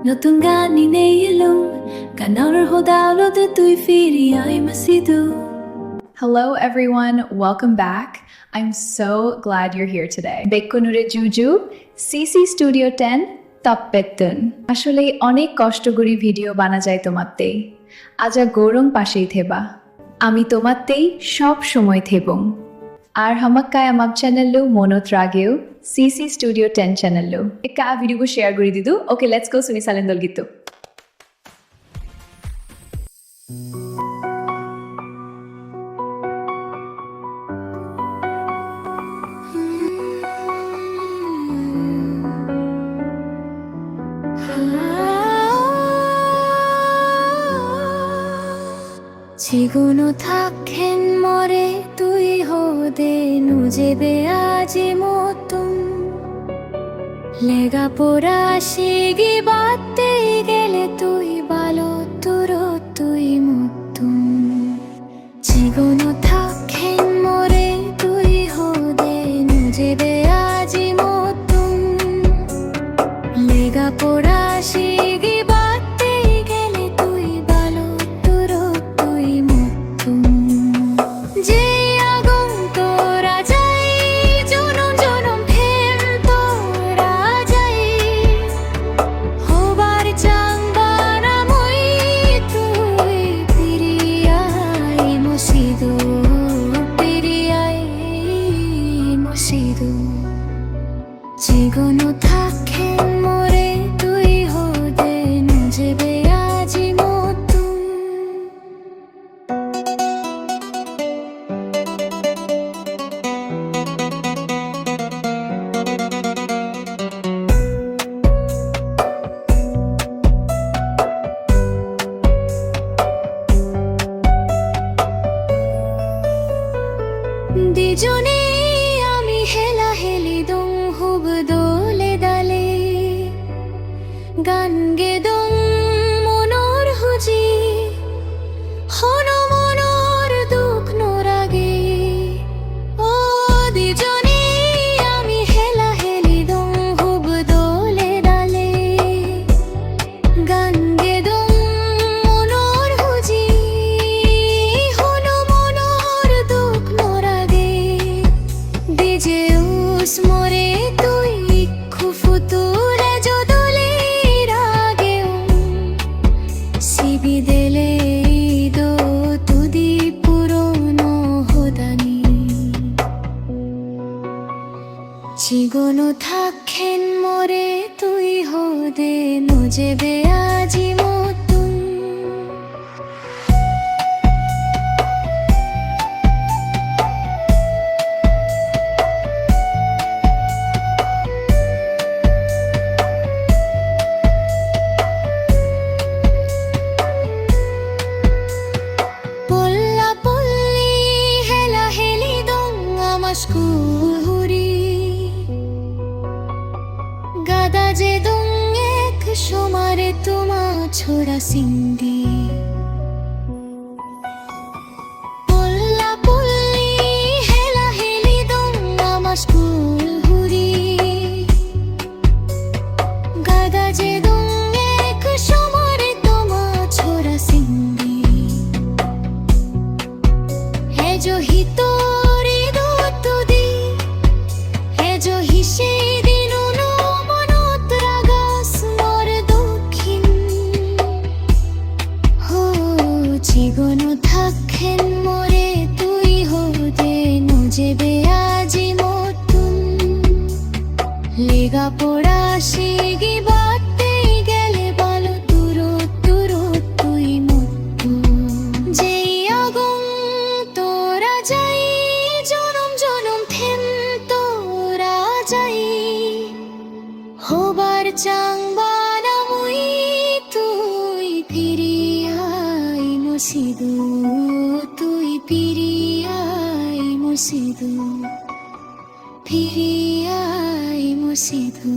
নতুন গান নিয়ে এলো গানৰ হদালতে তুই ফিরি I মাসিদু Hello everyone, welcome back. I'm so glad you're here today. Bekkonure Juju, CC Studio 10, Tappettun. আসলে অনেক কষ্ট করি ভিডিও বানা যায় তোমাতেই। আজা গৌরং পাশেই থেবা। আমি তোমাতেই সব সময় থেবং। আর হামাক্কায় আমার চ্যানেলও মনত রাগেও CC Studio 10 চ্যানেলও। একটা ভিডিও শেয়ার করে দিদু। ওকে, লেটস গো সুনি সালেন্দল গীত। 지구노 탁hen 머리 তুই 호데 누제베 아지 못tum 내가 보라 시기 바tte গেলে তুই ভালো তুর তুই মুতুম 지구노 탁hen 머리 তুই 호데 누제베 아지 못tum 내가 보라 시기 지구노 탁hen 모래 তুই 호데 누제베 아지 못tum দিজনে আমি হেলা হেলি দং হুব দোলে দালে গান গে দং মনোর হুজি হন মনোর দুঃখ নোরাগে ও দিজনে আমি হেলা হেলি দং হুব দোলে দালে গান গে দং মনোর হুজি হন মনোর দুঃখ নোরাগে দিজে উস মোরে তুই খুফুতুরে যদলে রাগেও সিবি দেলে দো তুদি পুরনো হোদানি 지구노 탁hen 모래 তুই 호데 누제베 아지 못tum স্কুল হুরি গাদা যে দুং এক সমারে তোমা ছোড়া সিন্দি পল্লা পল্লি হেলা হেলি দুং আমা স্কুল হুরি গাদা যে দুং এক সমারে তোমা ছোড়া সিন্দি হে জো হিতো 지구노 탁hen 모래 তুই 호데 누제베 아지 못tum লেগা পড়া শিগি বাতে গেলে ভালো তুর তুর তুই মুতু যেই আগুন তোরা যাই জনম জনম থেম তোরা যাই হবার চাংবানা মুই তুই ফিরিয়া মুসিদু তুই ফিরিয়াই মুসিদু ফিরিয়াই মুসিদু